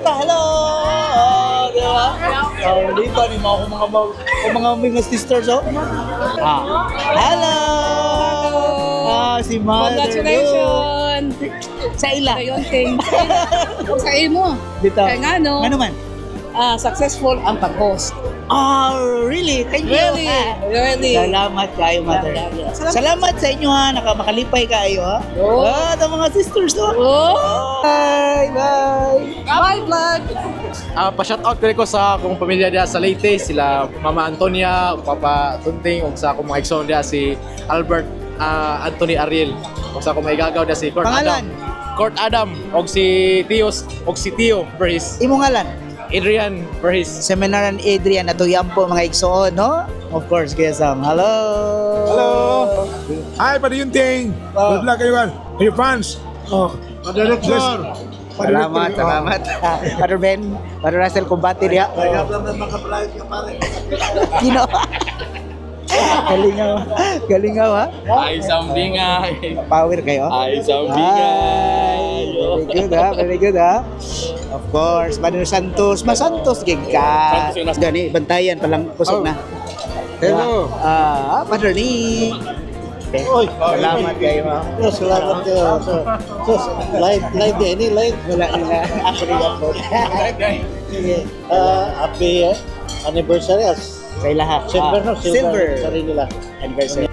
Hello! Di ba? Di ba? Ni mga sisters, oh? Hello! Si Mother. Congratulations! Sa ila. Ayun, thank you. Sa imo. Dito. Kaya nga, no? Ano man? Successful ang pag-host. Oh, really? Thank you. Really. Salamat kayo, Mother. Salamat sa inyo, ha. Makalipay kayo, ha. Ito mga sisters, oh. Bye! Bye! Bye, vlog! Pa-shoutout ko sa akong pamilya diya sa Leyte, sila Mama Antonia, Papa Tunting, ug sa akong mga igsoon diya si Albert Anthony Ariel, ug sa akong maigagaw diya si Pangalan? Court Adam, ug si Tio Berhis, Imo ngalan? Adrian Berhis. Seminaran Adrian, ato yan po mga igsoon, no? Of course, Gesam. Hello! Hello! Hi, Padre Yunting! Good luck everyone! Your fans! Oh, Director! Salamat. Padre Ben, Padre Russell, kumbati diya. Kino? Galingaw, ha? Ay sambingay. Power kayo? Ay sambingay. Very good, ha? Of course, Padre Santos, Santos, gig ka. Gani, bantayan, palang kusog na. hello! Padre ni. Salamat kayo, ha? Salamat kayo. Live din, live. Wala nila. Ako rin ako. Happy anniversary. Sa ilaha. Silver, no? Silver. Sa rin nila. Anniversary.